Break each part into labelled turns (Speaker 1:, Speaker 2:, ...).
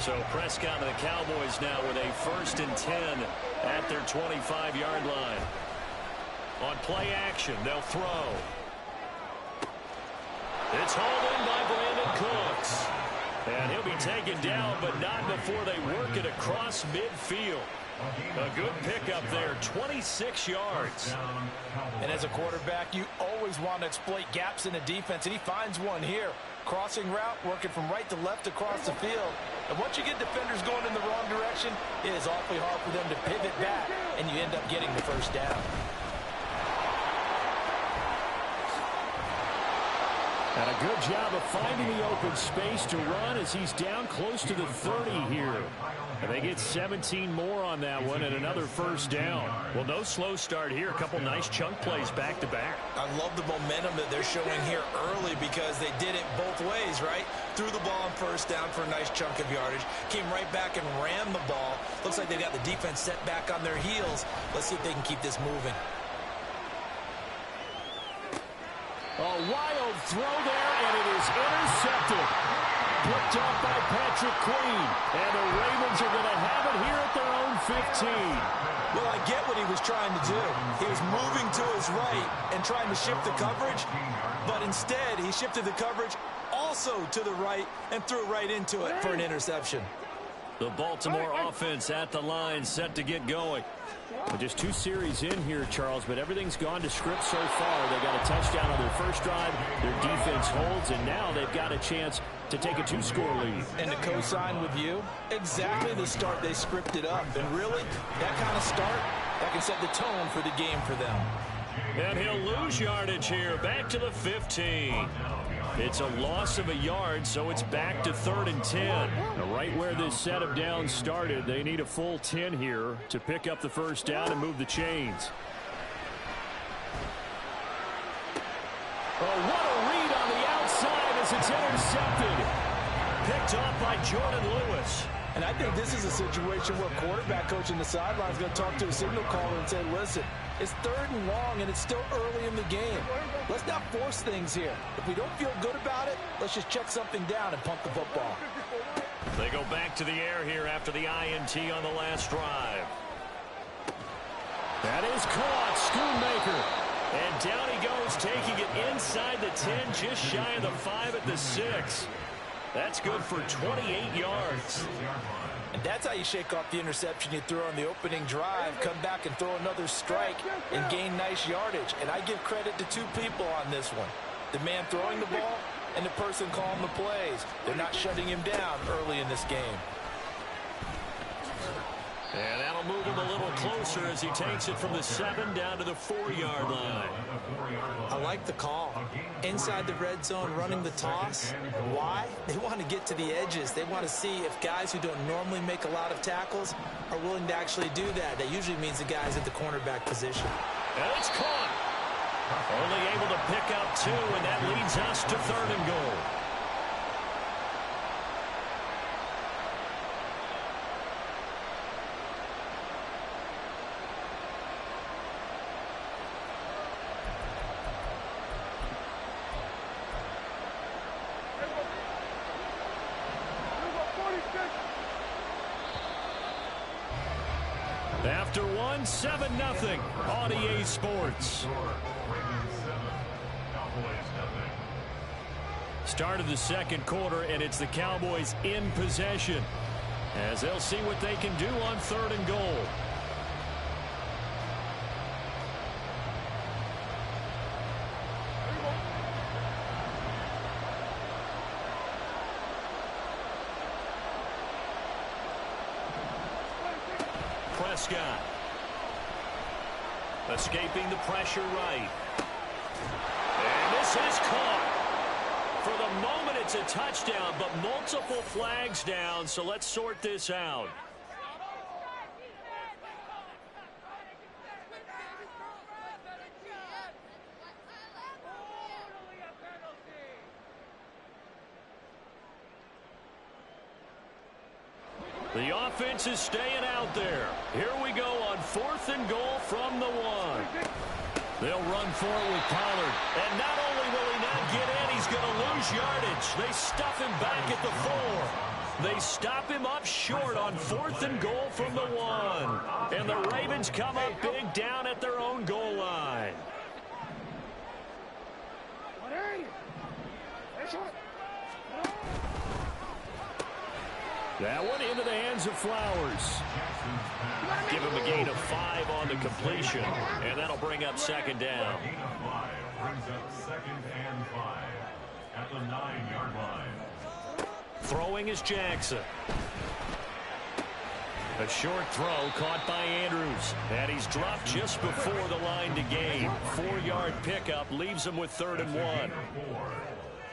Speaker 1: So Prescott and the Cowboys now with a 1st and 10 at their 25-yard line. On play action, they'll throw. It's hauled in by Brandon Cooks. And he'll be taken down, but not before they work it across midfield. A good pickup there, 26 yards.
Speaker 2: And as a quarterback, you always want to exploit gaps in the defense, and he finds one here. Crossing route, working from right to left across the field. And once you get defenders going in the wrong direction, it is awfully hard for them to pivot back, and you end up getting the first down.
Speaker 1: And a good job of finding the open space to run as he's down close to the 30 here. And they get 17 more on that one and another first down. Well, no slow start here. A couple nice chunk plays back-to-back.
Speaker 2: I love the momentum that they're showing here early because they did it both ways, right? Threw the ball on first down for a nice chunk of yardage. Came right back and ran the ball. Looks like they got the defense set back on their heels. Let's see if they can keep this moving.
Speaker 1: A wild throw there, and it is intercepted. Picked up by Patrick Queen. And the Ravens are going to have it here at their own 15.
Speaker 2: Well, I get what he was trying to do. He was moving to his right and trying to shift the coverage, but instead he shifted the coverage also to the right and threw right into it for an interception.
Speaker 1: The Baltimore offense at the line, set to get going. Well, just 2 series in here, Charles, but everything's gone to script so far. They got a touchdown on their first drive. Their defense holds, and now they've got a chance to take a 2-score lead.
Speaker 2: And to co-sign with you, exactly the start they scripted up. And really, that kind of start, that can set the tone for the game for them.
Speaker 1: And he'll lose yardage here, back to the 15. It's a loss of a yard, so it's back to 3rd and 10. Now, right where this set of downs started, they need a full 10 here to pick up the first down and move the chains. Oh, what a read on the outside as it's intercepted. Picked off by Jordan Lewis.
Speaker 2: And I think this is a situation where quarterback coach in the sideline is going to talk to a signal caller and say, listen, it's 3rd and long, and it's still early in the game. Let's not force things here. If we don't feel good about it, let's just check something down and punt the football.
Speaker 1: They go back to the air here after the INT on the last drive. That is caught, Schoonmaker. And down he goes, taking it inside the 10, just shy of the 5 at the 6. That's good for 28 yards.
Speaker 2: And that's how you shake off the interception you threw on the opening drive, come back and throw another strike and gain nice yardage. And I give credit to 2 people on this one. The man throwing the ball and the person calling the plays. They're not shutting him down early in this game.
Speaker 1: And that'll move him a little closer as he takes it from the 7 down to the 4-yard line.
Speaker 2: I like the call. Inside the red zone, running the toss. Why? They want to get to the edges. They want to see if guys who don't normally make a lot of tackles are willing to actually do that. That usually means the guys at the cornerback position.
Speaker 1: And it's caught. Only able to pick up 2, and that leads us to 3rd and goal. After 1, 7-0 on EA Sports. Start of the second quarter, and it's the Cowboys in possession as they'll see what they can do on 3rd and goal. Prescott escaping the pressure right. And this is caught. For the moment, it's a touchdown, but multiple flags down, so let's sort this out. The offense is staying out there. Here we go on 4th and goal from the 1. They'll run for it with Pollard. And not only will he not get in, he's going to lose yardage. They stuff him back at the 4. They stop him up short on 4th and goal from the 1. And the Ravens come up big down at their own goal line. That one into the hands of Flowers. Give him a gain of 5 on the completion, and that'll bring up 2nd down.
Speaker 3: Brings up 2nd and 5 at the 9-yard line.
Speaker 1: Throwing is Jackson. A short throw caught by Andrews, and he's dropped just before the line to gain. 4-yard pickup leaves him with 3rd and 1.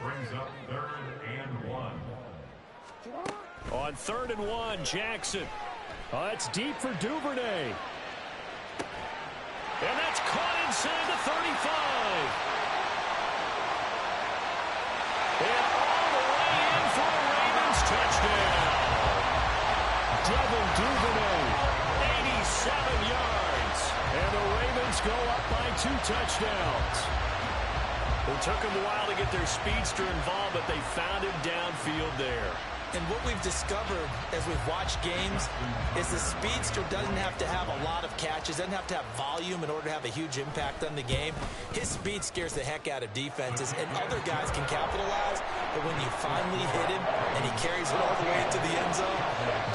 Speaker 3: Brings up 3rd and 1.
Speaker 1: On 3rd and 1, Jackson. It's deep for Duvernay. And that's caught inside the 35. And all the way in for a Ravens touchdown. Devin Duvernay, 87 yards. And the Ravens go up by 2 touchdowns. It took them a while to get their speedster involved, but they found him downfield there.
Speaker 2: And what we've discovered as we've watched games is the speedster doesn't have to have a lot of catches, doesn't have to have volume in order to have a huge impact on the game. His speed scares the heck out of defenses, and other guys can capitalize, but when you finally hit him and he carries it all the way into the end zone,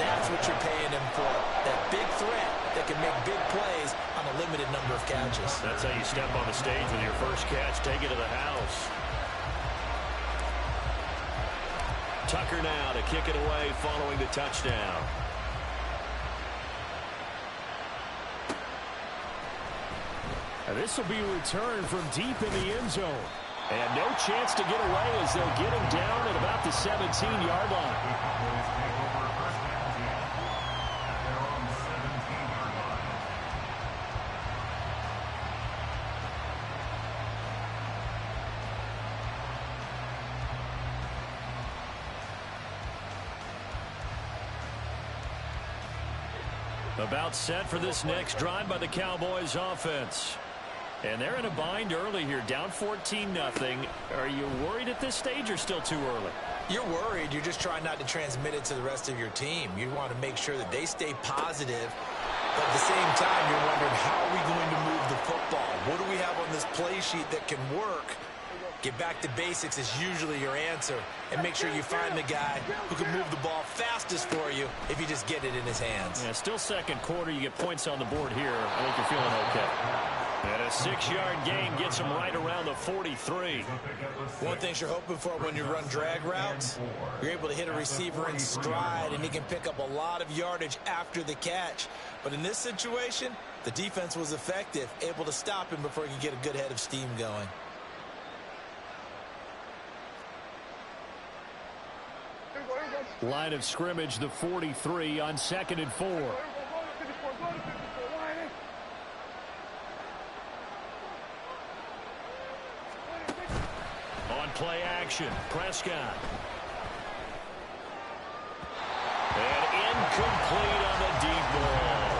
Speaker 2: that's what you're paying him for. That big threat that can make big plays on a limited number of catches.
Speaker 1: That's how you step on the stage with your first catch, take it to the house. Tucker now to kick it away following the touchdown. And this will be returned from deep in the end zone. And no chance to get away as they'll get him down at about the 17-yard line. About set for this next drive by the Cowboys offense. And they're in a bind early here, down 14-0. Are you worried at this stage or still too early?
Speaker 2: You're worried. You're just trying not to transmit it to the rest of your team. You want to make sure that they stay positive. But at the same time, you're wondering, how are we going to move the football? What do we have on this play sheet that can work? Get back to basics is usually your answer. And make sure you find the guy who can move the ball fastest for you if you just get it in his hands.
Speaker 1: Yeah, still second quarter. You get points on the board here. I think you're feeling okay. And a 6-yard gain gets him right around the 43.
Speaker 2: One thing you're hoping for when you run drag routes, you're able to hit a receiver in stride, and he can pick up a lot of yardage after the catch. But in this situation, the defense was effective, able to stop him before he could get a good head of steam going.
Speaker 1: Line of scrimmage, the 43 on 2nd and 4. On play action, Prescott. And incomplete on the deep ball.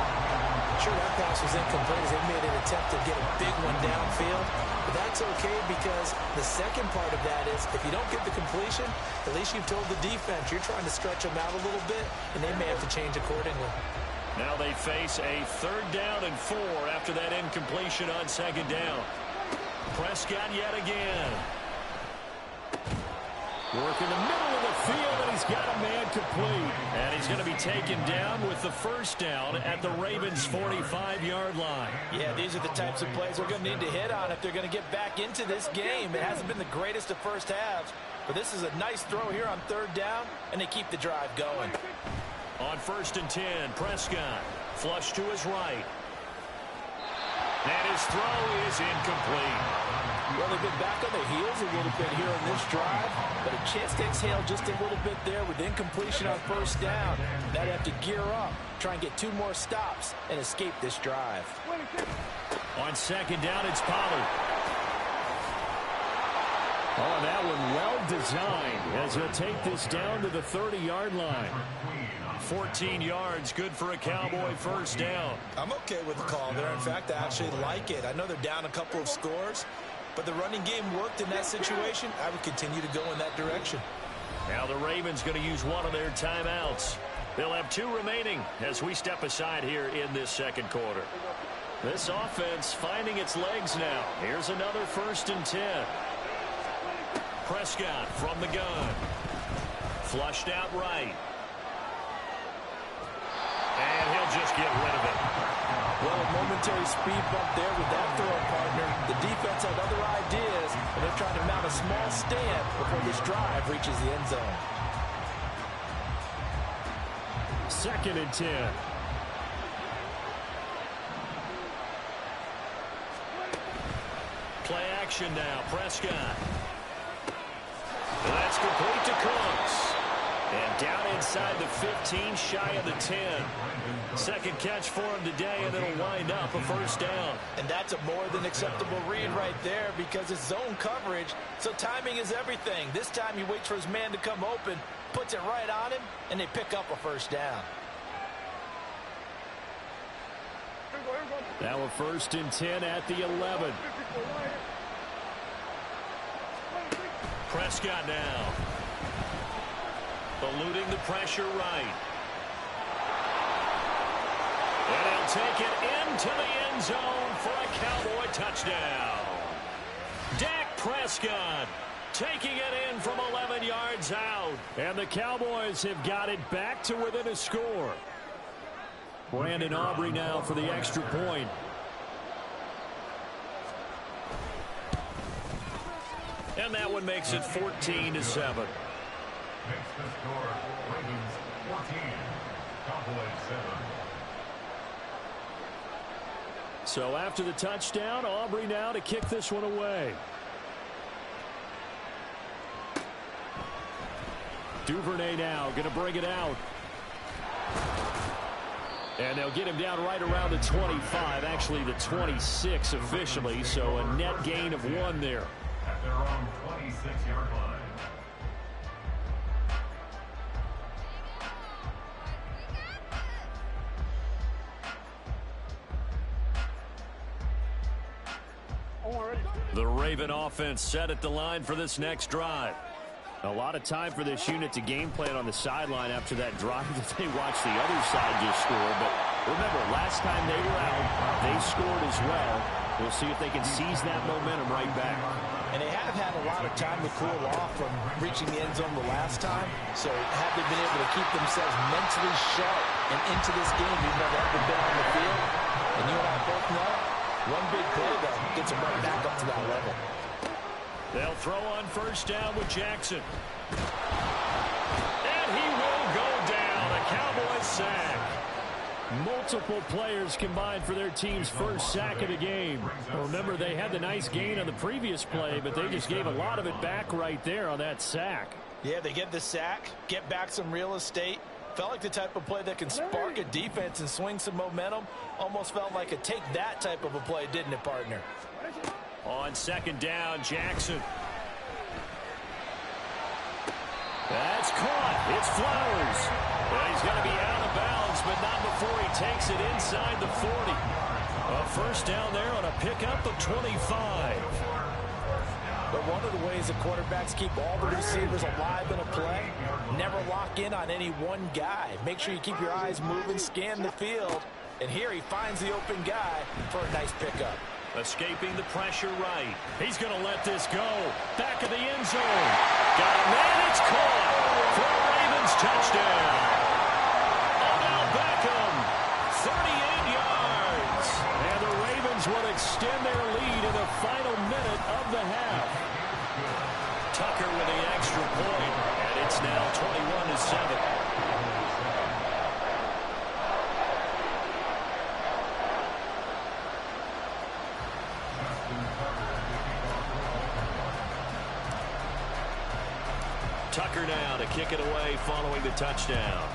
Speaker 2: Sure, that pass was incomplete as they made an attempt to get a big one downfield. But that's okay because the second part of that is if you don't get the completion, at least you've told the defense you're trying to stretch them out a little bit, and they may have to change accordingly.
Speaker 1: Now they face a 3rd down and 4 after that incompletion on 2nd down. Prescott yet again. Work in the middle of the field, and he's got a man complete. And he's going to be taken down with the 1st down at the Ravens' 45-yard line.
Speaker 2: Yeah, these are the types of plays we're going to need to hit on if they're going to get back into this game. It hasn't been the greatest of first halves, but this is a nice throw here on 3rd down, and they keep the drive going.
Speaker 1: On 1st and 10, Prescott flush to his right. And his throw is incomplete.
Speaker 2: Well, they've been back on their heels a little bit here on this drive, but a chance to exhale just a little bit there with incompletion on 1st down. Now they have to gear up, try and get 2 more stops, and escape this drive.
Speaker 1: On 2nd down, it's Pollard. Oh, that one well designed as he'll take this down to the 30-yard line. 14 yards, good for a Cowboy 1st down.
Speaker 2: I'm okay with the call there. In fact, I actually like it. I know they're down a couple of scores, but the running game worked in that situation. I would continue to go in that direction.
Speaker 1: Now the Ravens going to use one of their timeouts. They'll have 2 remaining as we step aside here in this second quarter. This offense finding its legs now. Here's another 1st and 10. Prescott from the gun. Flushed out right. And he'll just get rid of it.
Speaker 2: Well, a momentary speed bump there with that throw, partner. The defense had other ideas, and they're trying to mount a small stand before this drive reaches the end zone.
Speaker 1: 2nd and 10. Play action now. Prescott. That's complete to Cooks. And down inside the 15, shy of the 10. Second catch for him today, and it'll wind up a 1st down.
Speaker 2: And that's a more than acceptable read right there because it's zone coverage, so timing is everything. This time he waits for his man to come open, puts it right on him, and they pick up a 1st down.
Speaker 1: Now a 1st and 10 at the 11. Prescott now. Eluding the pressure right. And he'll take it into the end zone for a Cowboy touchdown. Dak Prescott taking it in from 11 yards out. And the Cowboys have got it back to within a score. Brandon Aubrey now for the extra point. And that one makes it 14-7.
Speaker 3: Makes the score Ravens 14, Cowboys 7.
Speaker 1: So after the touchdown, Aubrey now to kick this one away. Duvernay now going to bring it out. And they'll get him down right around the 25, actually the 26 officially, so a net gain of 1 there.
Speaker 3: At their own 26-yard line.
Speaker 1: The Raven offense set at the line for this next drive. A lot of time for this unit to game plan on the sideline after that drive that they watched the other side just score. But remember, last time they were out, they scored as well. We'll see if they can seize that momentum right back.
Speaker 2: And they have had a lot of time to cool off from reaching the end zone the last time. So have they been able to keep themselves mentally sharp and into this game even though they haven't been on the field? And you and I both know, one big play, though, gets them right back up to that level.
Speaker 1: They'll throw on 1st down with Jackson. And he will go down. A Cowboys sack. Multiple players combined for their team's 1st sack of the game. Remember, they had the nice gain on the previous play, but they just gave a lot of it back right there on that sack.
Speaker 2: Yeah, they get the sack, get back some real estate. Felt like the type of play that can spark a defense and swing some momentum. Almost felt like a take that type of a play, didn't it, partner?
Speaker 1: On 2nd down, Jackson. That's caught. It's Flowers. Well, he's going to be out of bounds, but not before he takes it inside the 40. A 1st down there on a pickup of 25.
Speaker 2: But one of the ways the quarterbacks keep all the receivers alive in a play, never lock in on any one guy. Make sure you keep your eyes moving, scan the field. And here he finds the open guy for a nice pickup.
Speaker 1: Escaping the pressure right. He's going to let this go. Back of the end zone. Got a man. It's caught for a Ravens touchdown. Odell Beckham, 38 yards. And the Ravens will extend their lead in the final minute of the half. Tucker with the extra point, and it's now 21-7. Tucker now to kick it away following the touchdown.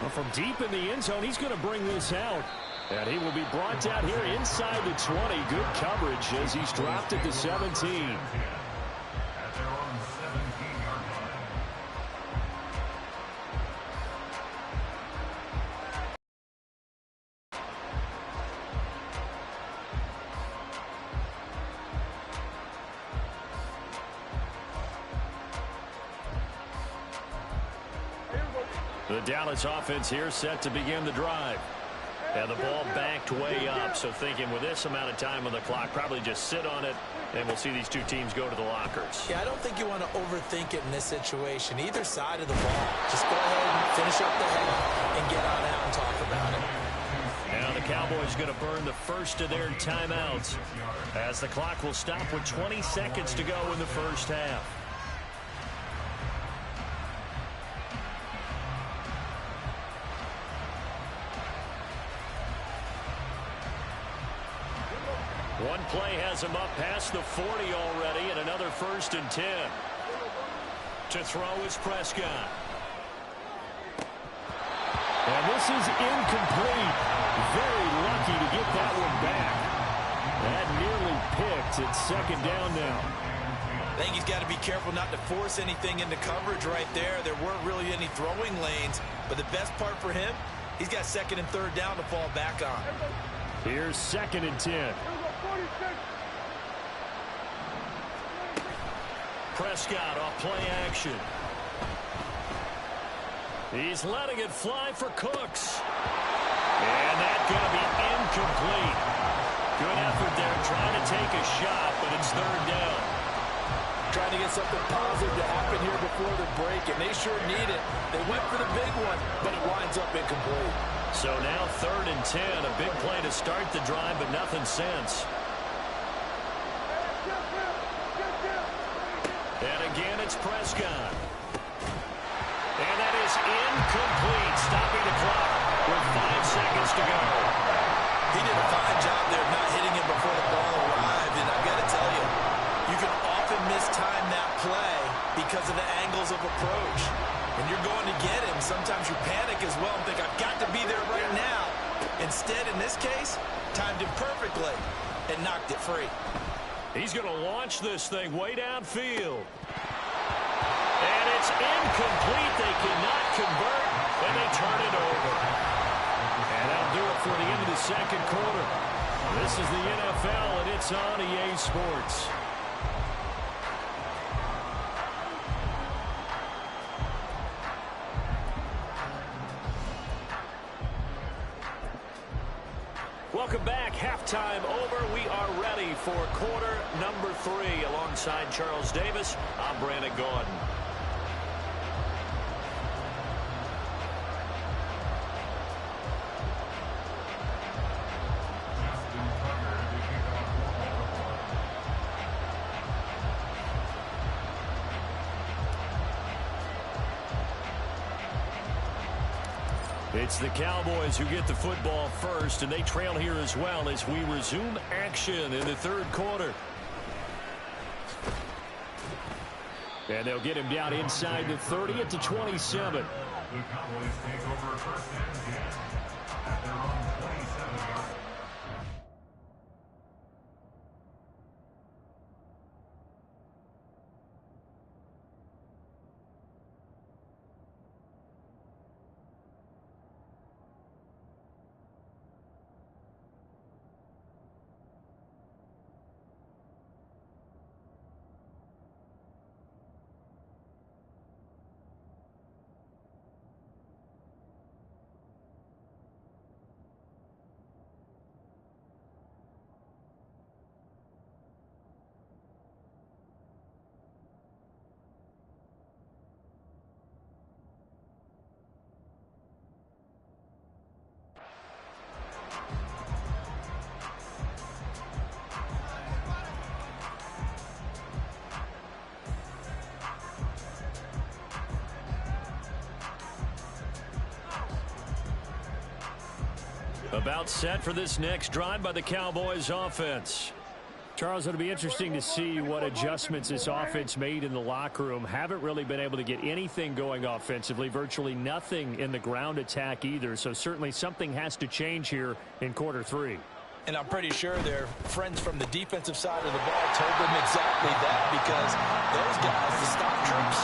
Speaker 1: Well, from deep in the end zone, he's going to bring this out. And he will be brought down here inside the 20. Good coverage as he's dropped at the 17. The Dallas offense here set to begin the drive. And the ball backed way up, so thinking with this amount of time on the clock, probably just sit on it, and we'll see these two teams go to the lockers.
Speaker 2: Yeah, I don't think you want to overthink it in this situation. Either side of the ball. Just go ahead and finish up the half and get on out and talk about it.
Speaker 1: Now the Cowboys going to burn the first of their timeouts as the clock will stop with 20 seconds to go in the first half. One play has him up past the 40 already, and another 1st and 10. To throw is Prescott. And this is incomplete. Very lucky to get that one back. That nearly picked. It's 2nd down now.
Speaker 2: I think he's got to be careful not to force anything into coverage right there. There weren't really any throwing lanes, but the best part for him, he's got 2nd and 3rd down to fall back on.
Speaker 1: Here's 2nd and 10. Prescott off play action. He's letting it fly for Cooks. And that's going to be incomplete. Good effort there trying to take a shot, but it's 3rd down.
Speaker 2: Trying to get something positive to happen here before the break, and they sure need it. They went for the big one, but it winds up incomplete.
Speaker 1: So now 3rd and 10, a big play to start the drive, but nothing since. And again, it's Prescott. And that is incomplete, stopping the clock with 5 seconds to go.
Speaker 2: He did a fine job there not hitting him before the ball arrived, and I've got to tell you, you can often mistime that play because of the angles of approach. When you're going to get him, sometimes you panic as well and think, I've got to be there right now. Instead, in this case, timed it perfectly and knocked it free.
Speaker 1: He's going to launch this thing way downfield. And it's incomplete. They cannot convert, and they turn it over. And that'll do it for the end of the 2nd quarter. This is the NFL, and it's on EA Sports. Welcome back. Halftime over. We are ready for quarter number 3. Alongside Charles Davis, I'm Brandon Gaudin. It's the Cowboys who get the football first, and they trail here as well as we resume action in the 3rd quarter. And they'll get him down inside the 30 at the 27.
Speaker 3: The Cowboys take over 1st and 10 at their own 27-yard.
Speaker 1: About set for this next drive by the Cowboys offense. Charles, it'll be interesting to see what adjustments this offense made in the locker room. Haven't really been able to get anything going offensively, virtually nothing in the ground attack either. So certainly something has to change here in quarter 3.
Speaker 2: And I'm pretty sure their friends from the defensive side of the ball told them exactly that, because those guys, the stock troops,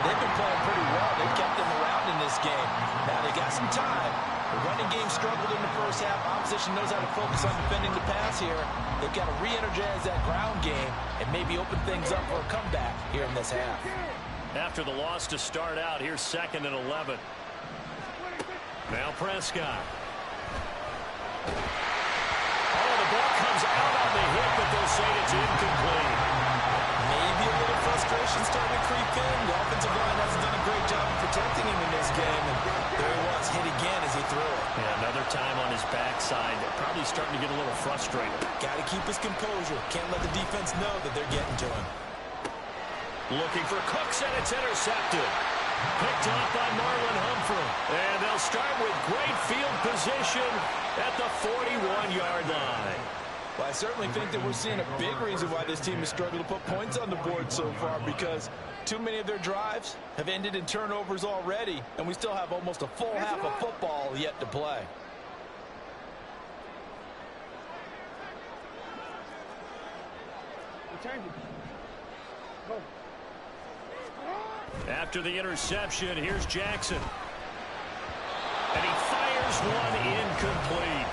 Speaker 2: they've been playing pretty well. They've kept them around in this game. Now they got some time. The running game struggled in the first half. Opposition knows how to focus on defending the pass here. They've got to re-energize that ground game and maybe open things up for a comeback here in this half.
Speaker 1: After the loss to start out, here's 2nd and 11. Now Prescott. Oh, the ball comes out on the hit, but they'll say it's incomplete.
Speaker 2: Maybe a little frustration starting to creep in. The offensive line hasn't done a great job of protecting him in this game. And there he was, hit again as he threw it.
Speaker 1: Yeah, another time on his backside. Probably starting to get a little frustrated.
Speaker 2: Got to keep his composure. Can't let the defense know that they're getting to him.
Speaker 1: Looking for Cooks, and it's intercepted. Picked off by Marlon Humphrey. And they'll start with great field position at the 41-yard line.
Speaker 2: Well, I certainly think that we're seeing a big reason why this team has struggled to put points on the board so far, because too many of their drives have ended in turnovers already, and we still have almost a full half of football yet to play.
Speaker 1: After the interception, here's Jackson. And he fires one incomplete.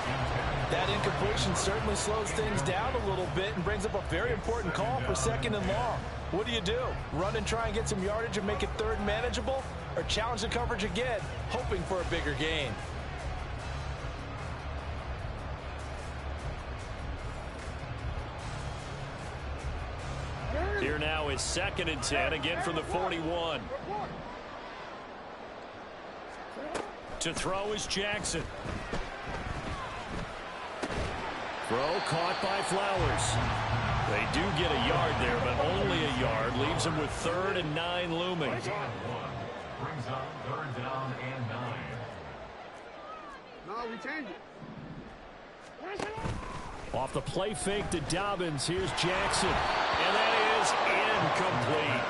Speaker 2: That incompletion certainly slows things down a little bit and brings up a very important call for 2nd and long. What do? Run and try and get some yardage and make it 3rd and manageable? Or challenge the coverage again, hoping for a bigger gain?
Speaker 1: Here now is 2nd and 10, again from the 41. To throw is Jackson. Throw caught by Flowers. They do get a yard there, but only a yard. Leaves them with 3rd and 9 looming.
Speaker 3: Brings up 3rd down and 9.
Speaker 4: No, we change it.
Speaker 1: Off the play fake to Dobbins, here's Jackson. And that is incomplete.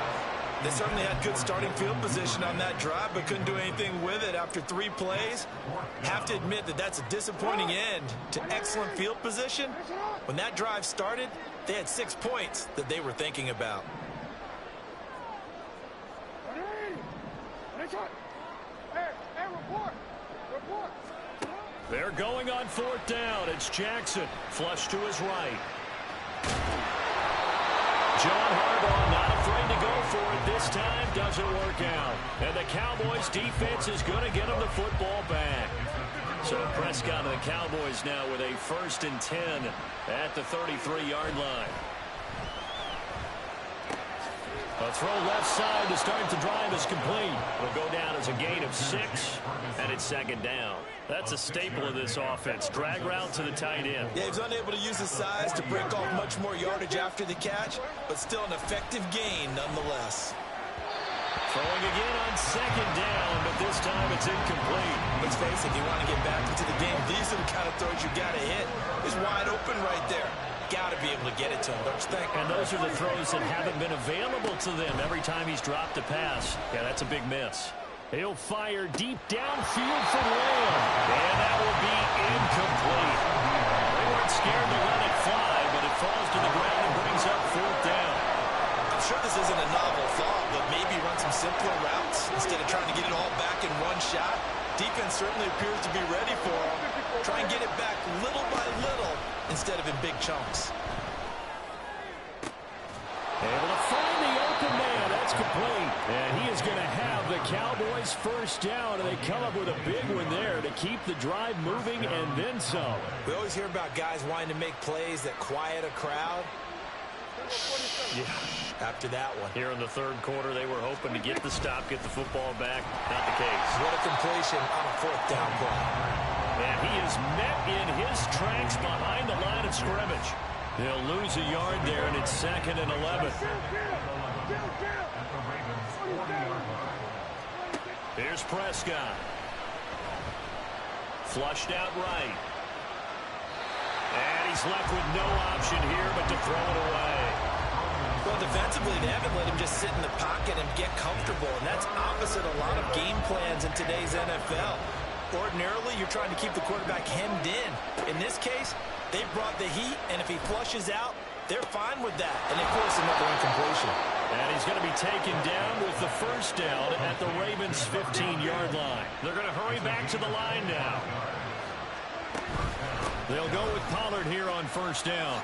Speaker 2: They certainly had good starting field position on that drive, but couldn't do anything with it after 3 plays. Have to admit that that's a disappointing end to excellent field position. When that drive started, they had 6 points that they were thinking about.
Speaker 1: They're going on 4th down. It's Jackson. Flush to his right. John Harbaugh not afraid to go for it this time. Doesn't work out. And the Cowboys defense is going to get him the football back. So Prescott and the Cowboys now with a 1st and 10 at the 33-yard line. A throw left side to start the drive is complete. Will go down as a gain of 6, and it's 2nd down. That's a staple of this offense. Drag route to the tight end.
Speaker 2: Yeah, he's unable to use his size to break off much more yardage after the catch, but still an effective gain nonetheless.
Speaker 1: Throwing again on 2nd down, but this time it's incomplete.
Speaker 2: Let's face it, if you want to get back into the game, these are the kind of throws you got to hit. He's wide open right there. Got to be able to get it to him, don't you think?
Speaker 1: And those are the throws that haven't been available to them every time he's dropped a pass. Yeah, that's a big miss. He'll fire deep downfield for Lamb. And that will be incomplete. They weren't scared to let it fly, but it falls to the ground and brings up 4th down.
Speaker 2: I'm sure this isn't a novel thought, but maybe run some simpler routes instead of trying to get it all back in one shot. Defense certainly appears to be ready for him. Try and get it back little by little instead of in big chunks.
Speaker 1: Able to find the open man. That's complete. And he is going to have the Cowboys 1st down, and they come up with a big one there to keep the drive moving and then some.
Speaker 2: We always hear about guys wanting to make plays that quiet a crowd.
Speaker 1: Yeah.
Speaker 2: After that one.
Speaker 1: Here in the 3rd quarter, they were hoping to get the stop, get the football back. Not the case.
Speaker 2: What a completion on a 4th down play.
Speaker 1: And he is met in his tracks behind the line of scrimmage. They'll lose a yard there, and it's 2nd and 11. Here's Prescott. Flushed out right. And he's left with no option here but to throw it away.
Speaker 2: Well, defensively, they haven't let him just sit in the pocket and get comfortable, and that's opposite a lot of game plans in today's NFL. Ordinarily, you're trying to keep the quarterback hemmed in. In this case, they brought the heat, and if he flushes out, they're fine with that, and they force another incompletion.
Speaker 1: And he's going to be taken down with the 1st down at the Ravens' 15-yard line. They're going to hurry back to the line now. They'll go with Pollard here on 1st down.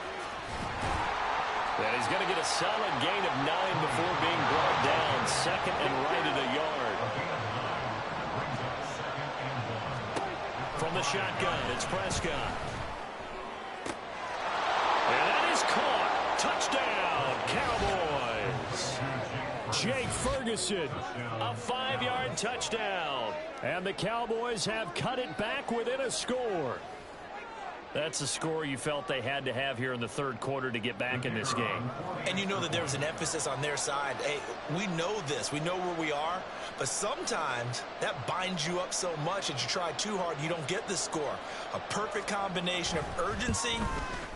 Speaker 1: And he's going to get a solid gain of 9 before being brought down. 2nd and right at a yard. From the shotgun, it's Prescott. And that is caught. Touchdown, Cowboys. Jake Ferguson, a 5-yard touchdown. And the Cowboys have cut it back within a score. That's a score you felt they had to have here in the third quarter to get back in this game.
Speaker 2: And you know that there's an emphasis on their side. Hey, we know this. We know where we are. But sometimes that binds you up so much that you try too hard, you don't get the score. A perfect combination of urgency,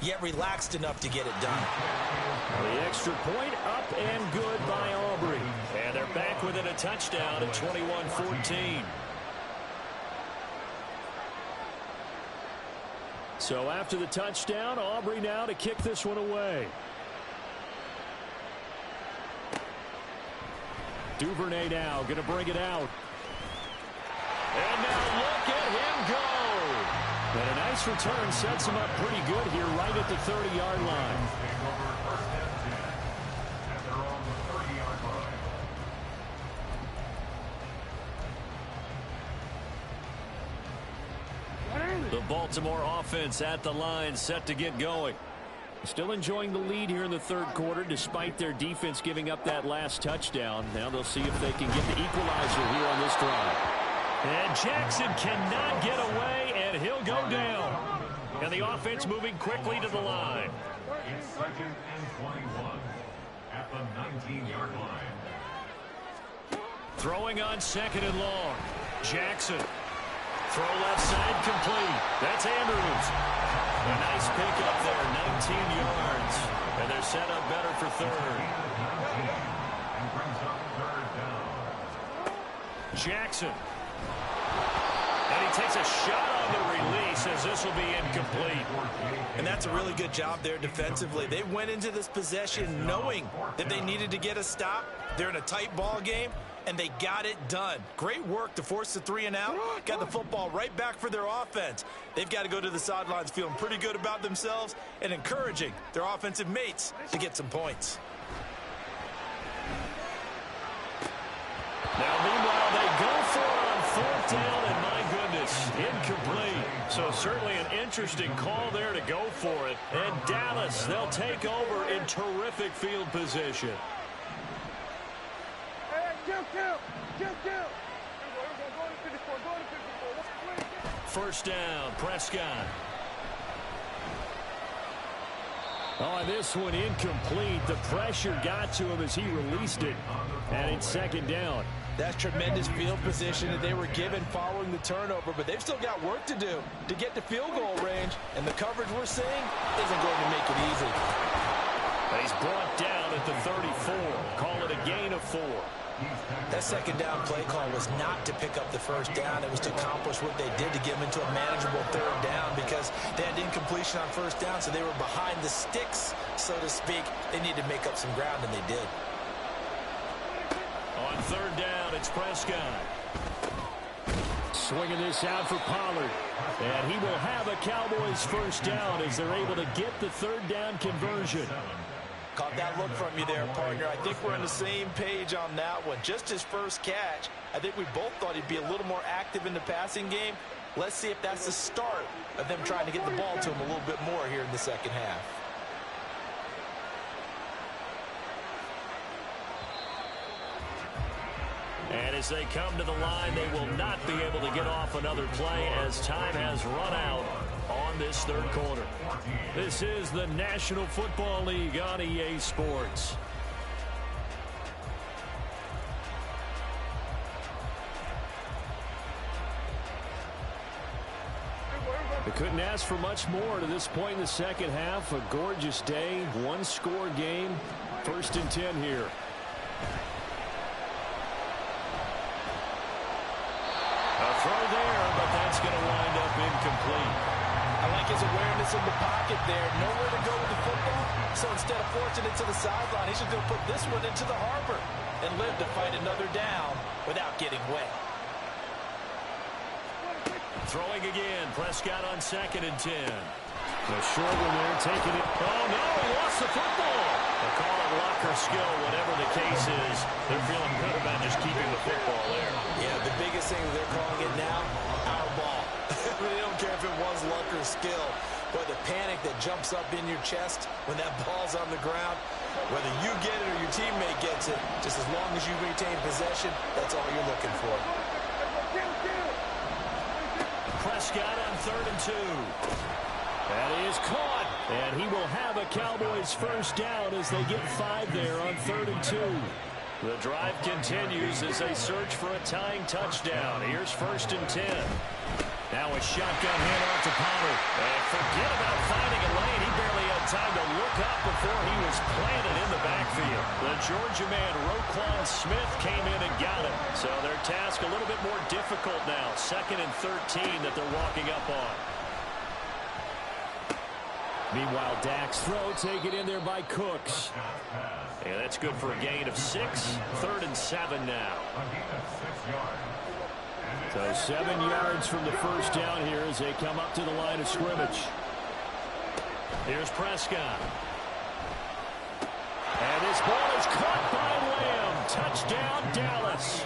Speaker 2: yet relaxed enough to get it done.
Speaker 1: The extra point up and good by Aubrey. And they're back within a touchdown at 21-14. So after the touchdown, Aubrey now to kick this one away. Duvernay now going to bring it out. And now look at him go. And a nice return sets him up pretty good here right at the 30-yard line. The Baltimore offense at the line, set to get going. Still enjoying the lead here in the third quarter, despite their defense giving up that last touchdown. Now they'll see if they can get the equalizer here on this drive. And Jackson cannot get away, and he'll go down. And the offense moving quickly to the line.
Speaker 3: It's 2nd and 21 at the 19-yard line.
Speaker 1: Throwing on 2nd and long. Jackson. Throw left side complete. That's Andrews. A nice pickup there, 19 yards. And they're set up better for third.
Speaker 3: And brings up 3rd down.
Speaker 1: Jackson. And he takes a shot on the release as this will be incomplete.
Speaker 2: And that's a really good job there defensively. They went into this possession knowing that they needed to get a stop. They're in a tight ball game, and they got it done. Great work to force the 3 and out. Got the football right back for their offense. They've got to go to the sidelines feeling pretty good about themselves and encouraging their offensive mates to get some points.
Speaker 1: Now, meanwhile, they go for it on 4th down, and my goodness, incomplete. So certainly an interesting call there to go for it. And Dallas, they'll take over in terrific field position. First down, Prescott. Oh, this one incomplete. The pressure got to him as he released it. And it's 2nd down.
Speaker 2: That's tremendous field position that they were given following the turnover, but they've still got work to do to get to field goal range, and the coverage we're seeing isn't going to make it easy.
Speaker 1: He's brought down at the 34. Call it a gain of 4.
Speaker 2: That 2nd down play call was not to pick up the 1st down. It was to accomplish what they did to get them into a manageable 3rd down because they had incompletion on 1st down, so they were behind the sticks, so to speak. They needed to make up some ground, and they did.
Speaker 1: On 3rd down, it's Prescott. Swinging this out for Pollard. And he will have a Cowboys 1st down as they're able to get the 3rd down conversion.
Speaker 2: Caught that look from you there, partner. I think we're on the same page on that one. Just his first catch, I think we both thought he'd be a little more active in the passing game. Let's see if that's the start of them trying to get the ball to him a little bit more here in the 2nd half.
Speaker 1: And as they come to the line, they will not be able to get off another play as time has run out on this 3rd quarter. This is the National Football League on EA Sports. They couldn't ask for much more to this point in the 2nd half. A gorgeous day, 1-score game, 1st and 10 here. A throw there, but that's going to wind up incomplete.
Speaker 2: I like his awareness in the pocket there. Nowhere to go with the football. So instead of forcing it to the sideline, he's just going to put this one into the harbor and live to fight another down without getting wet.
Speaker 1: Throwing again. Prescott on 2nd and 10. The short one there, taking it. Oh, no, he lost the football. They call it luck or skill, whatever the case is. They're feeling good about just keeping the football there.
Speaker 2: Yeah, the biggest thing that they're calling it now, our ball. another skill. But the panic that jumps up in your chest when that ball's on the ground, whether you get it or your teammate gets it, just as long as you retain possession, that's all you're looking for.
Speaker 1: Prescott on 3rd and 2. That is caught, and he will have a Cowboys first down as they get 5 there on 3rd and 2. The drive continues as they search for a tying touchdown. Here's 1st and 10. Now a shotgun handoff to Pollard. And forget about finding a lane. He barely had time to look up before he was planted in the backfield. The Georgia man, Roquan Smith, came in and got him. So their task a little bit more difficult now. 2nd and 13 that they're walking up on. Meanwhile, Dak's throw taken in there by Cooks. And that's good for a gain of 6. 3rd and 7 now. So 7 yards from the first down here as they come up to the line of scrimmage. Here's Prescott. And this ball is caught by Lamb. Touchdown, Dallas.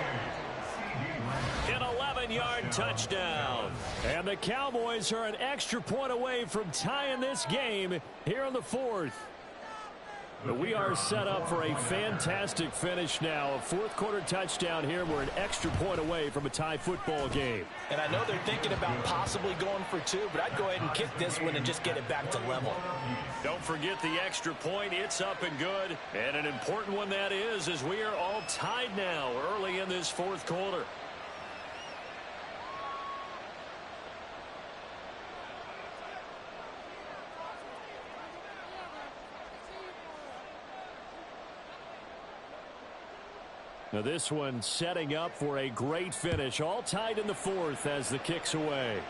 Speaker 1: An 11-yard touchdown. And the Cowboys are an extra point away from tying this game here in the 4th. But we are set up for a fantastic finish now. A 4th quarter touchdown here. We're an extra point away from a tie football game.
Speaker 2: And I know they're thinking about possibly going for 2, but I'd go ahead and kick this one and just get it back to level.
Speaker 1: Don't forget the extra point. It's up and good. And an important one that is, as we are all tied now early in this 4th quarter. Now this one setting up for a great finish. All tied in the 4th as the kick's away.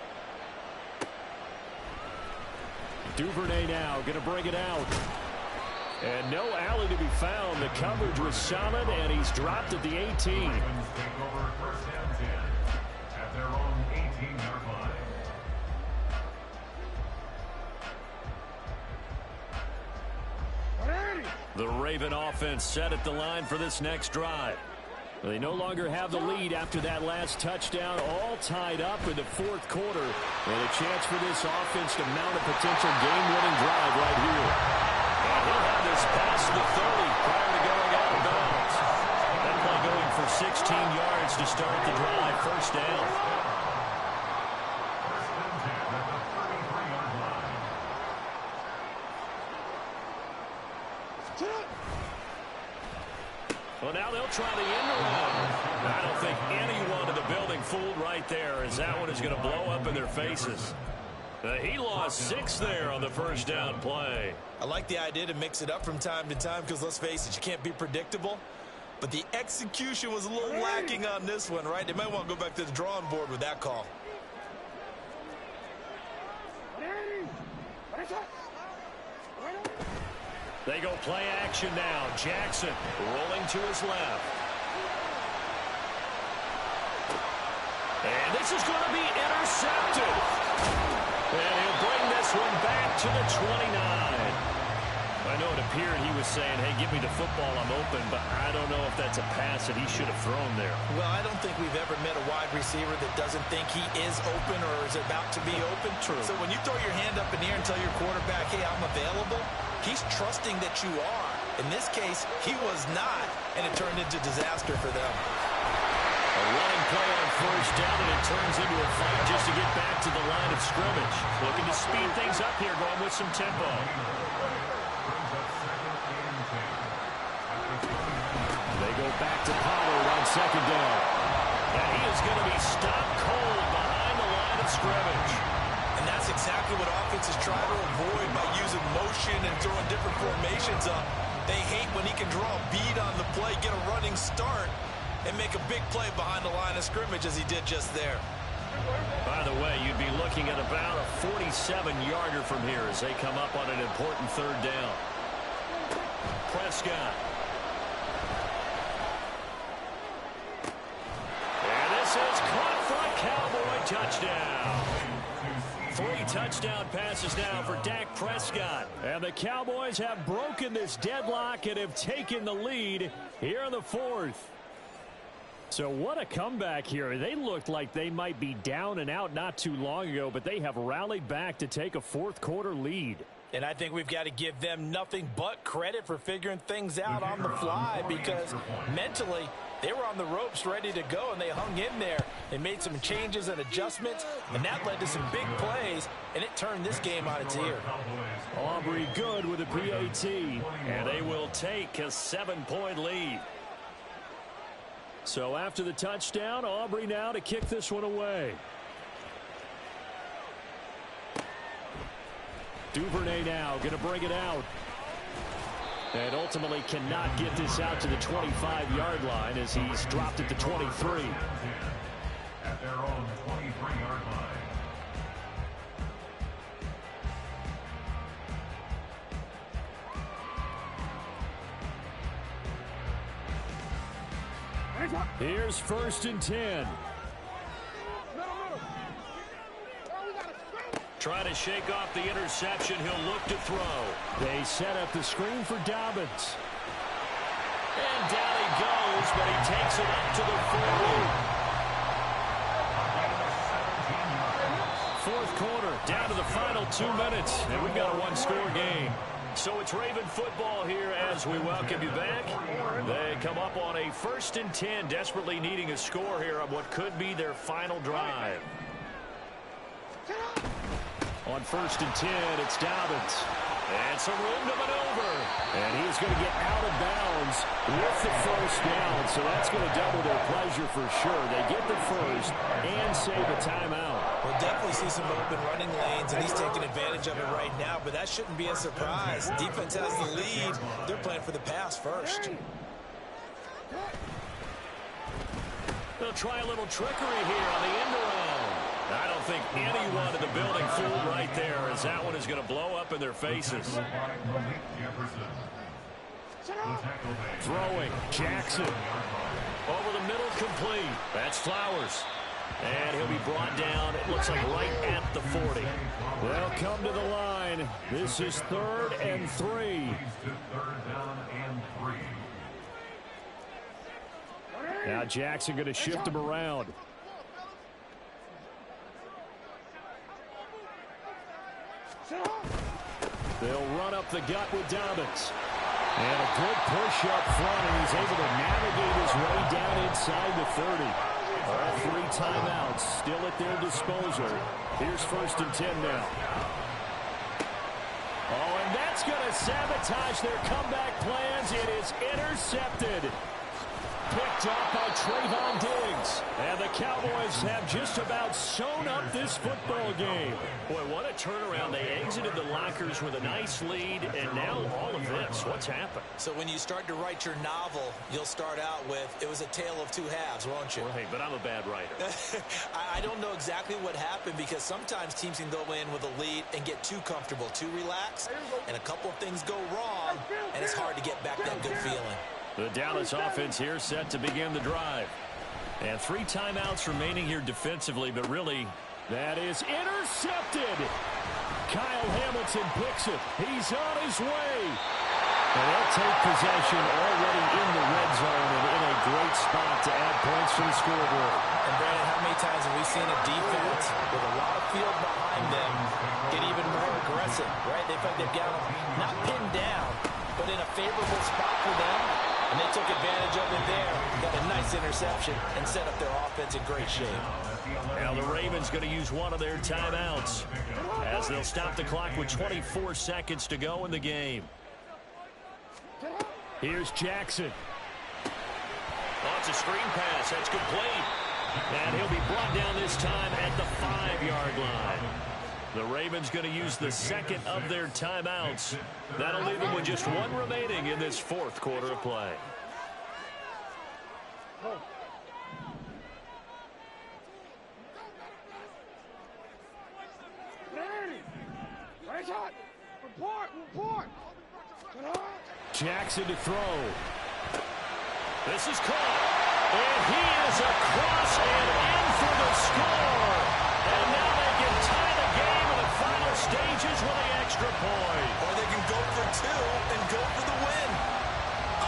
Speaker 1: Duvernay now going to bring it out. And no alley to be found. The coverage was solid, and he's dropped at the 18.
Speaker 3: Take over 1st and 10 at their own 18-yard line.
Speaker 1: The Raven offense set at the line for this next drive. They no longer have the lead after that last touchdown, all tied up in the 4th quarter. And a chance for this offense to mount a potential game-winning drive right here. And he'll have this past the 30 prior to going out of bounds. That play going for 16 yards to start the drive. First down. Well, now they'll try the end around. I don't think anyone in the building fooled right there, as that one is going to blow up in their faces. He lost 6 there on the first down play.
Speaker 2: I like the idea to mix it up from time to time because, let's face it, you can't be predictable. But the execution was a little lacking on this one, right? They might want to go back to the drawing board with that call.
Speaker 1: They go play action now. Jackson rolling to his left. And this is going to be intercepted. And he'll bring this one back to the 29. I know it appeared he was saying, hey, give me the football, I'm open, but I don't know if that's a pass that he should have thrown there.
Speaker 2: Well, I don't think we've ever met a wide receiver that doesn't think he is open or is about to be open.
Speaker 1: True.
Speaker 2: So when you throw your hand up in the air and tell your quarterback, hey, I'm available, he's trusting that you are. In this case, he was not, and it turned into disaster for them.
Speaker 1: A running play on first down, and it turns into a fight just to get back to the line of scrimmage. Looking to speed things up here, going with some tempo. They go back to Pollard on second down. And he is going to be stopped cold behind the line of scrimmage.
Speaker 2: And that's exactly what offenses try to avoid by using motion and throwing different formations up. They hate when he can draw a bead on the play, get a running start, and make a big play behind the line of scrimmage as he did just there.
Speaker 1: By the way, you'd be looking at about a 47-yarder from here as they come up on an important third down. Prescott. And this is caught for a Cowboy touchdown. 3 touchdown passes now for Dak Prescott. And the Cowboys have broken this deadlock and have taken the lead here in the 4th. So what a comeback here. They looked like they might be down and out not too long ago, but they have rallied back to take a fourth quarter lead.
Speaker 2: And I think we've got to give them nothing but credit for figuring things out on the fly, because mentally they were on the ropes ready to go, and they hung in there. They made some changes and adjustments, and that led to some big plays, and it turned this game on its ear.
Speaker 1: Aubrey good with a PAT, and they will take a 7-point lead. So after the touchdown, Aubrey now to kick this one away. Duvernay now going to bring it out. And ultimately cannot get this out to the 25-yard line as he's dropped at the 23.
Speaker 3: At their own 23-yard line.
Speaker 1: Here's 1st and 10. Trying to shake off the interception. He'll look to throw. They set up the screen for Dobbins. And down he goes, but he takes it up to the 40. Fourth quarter, down to the final 2 minutes, and we've got a one-score game. So it's Raven football here as we welcome you back. They come up on a 1st and 10, desperately needing a score here on what could be their final drive. On 1st and 10, it's Dobbins. And some room to maneuver. And he's going to get out of bounds with the first down. So that's going to double their pleasure for sure. They get the first and save a timeout.
Speaker 2: We'll definitely see some open running lanes, and he's taking advantage of it right now. But that shouldn't be a surprise. Defense has the lead. They're playing for the pass first.
Speaker 1: They'll try a little trickery here on the end around. I don't think anyone in the building fooled right there, as that one is going to blow up in their faces. Throwing, Jackson. Over the middle, complete. That's Flowers. And he'll be brought down, it looks like right at the 40. They'll come to the line. This is 3rd and 3. Now Jackson going to shift him around. They'll run up the gut with Dobbins. And a good push up front, and he's able to navigate his way down inside the 30. All 3 timeouts still at their disposal. Here's 1st and 10 now. Oh, and that's going to sabotage their comeback plans. It is intercepted. Picked up by Trayvon Diggs. And the Cowboys have just about sewn up this football game. Boy, what a turnaround. They exited the lockers with a nice lead, and now all of this. What's happened?
Speaker 2: So when you start to write your novel, you'll start out with, it was a tale of 2 halves, won't you?
Speaker 1: Right, but I'm a bad writer.
Speaker 2: I don't know exactly what happened, because sometimes teams can go in with a lead and get too comfortable, too relaxed, and a couple of things go wrong, and it's hard to get back that good feeling.
Speaker 1: The Dallas offense here set to begin the drive. And 3 timeouts remaining here defensively, but really, that is intercepted. Kyle Hamilton picks it. He's on his way. And they'll take possession already in the red zone and in a great spot to add points to the scoreboard.
Speaker 2: And Brandon, how many times have we seen a defense with a lot of field behind them get even more aggressive, right? They feel like they've got them not pinned down, but in a favorable spot for them. And they took advantage of it there. Got a nice interception and set up their offense in great shape.
Speaker 1: Now the Ravens going to use one of their timeouts as they'll stop the clock with 24 seconds to go in the game. Here's Jackson. Oh, it's a screen pass. That's complete. And he'll be brought down this time at the 5-yard line. The Ravens going to use the second of their timeouts. That'll leave them with just 1 remaining in this 4th quarter of play. Jackson to throw. This is caught. And he is across and in for the score. And now they can tie the game in the final stages with the extra point.
Speaker 2: Or they can go for 2 and go for the win.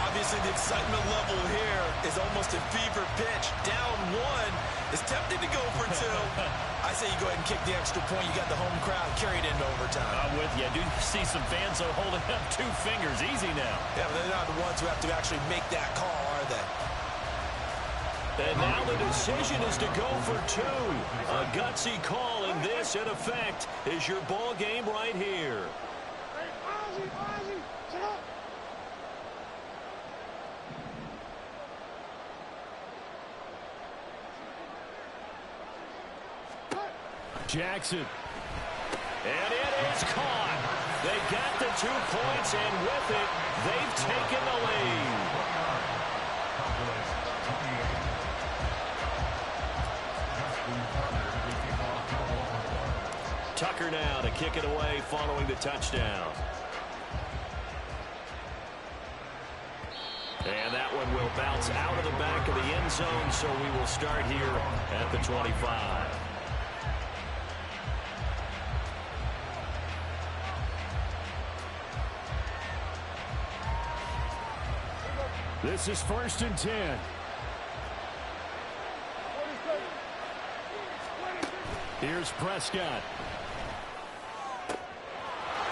Speaker 2: Obviously, the excitement level here is almost a fever pitch. Down one. It's tempting to go for two. I say you go ahead and kick the extra point. You got the home crowd carried into overtime.
Speaker 1: I'm with you. I do see some fans are holding up 2 fingers. Easy now.
Speaker 2: Yeah, but they're not the ones who have to actually make that call, are they?
Speaker 1: And now the decision is to go for 2. A gutsy call, and this, in effect, is your ball game right here. Jackson. And it is caught. They got the 2 points, and with it, they've taken the lead. Tucker now to kick it away following the touchdown. And that one will bounce out of the back of the end zone, so we will start here at the 25. This is 1st and 10. Here's Prescott.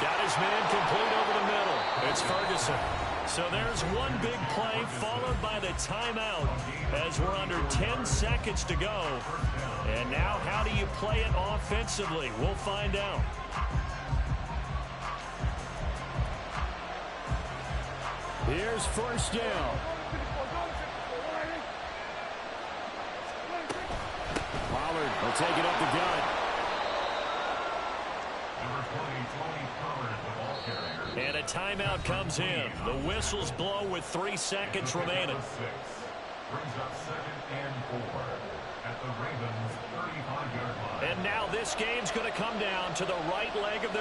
Speaker 1: Got his man complete over the middle. It's Ferguson. So there's one big play followed by the timeout as we're under 10 seconds to go. And now how do you play it offensively? We'll find out. Here's 1st down. Pollard will take it up the gut. And a timeout comes in. The whistles blow with 3 seconds remaining.
Speaker 3: Brings up 2nd and 4 at the Ravens' 35-yard line.
Speaker 1: And now this game's going to come down to the right leg of their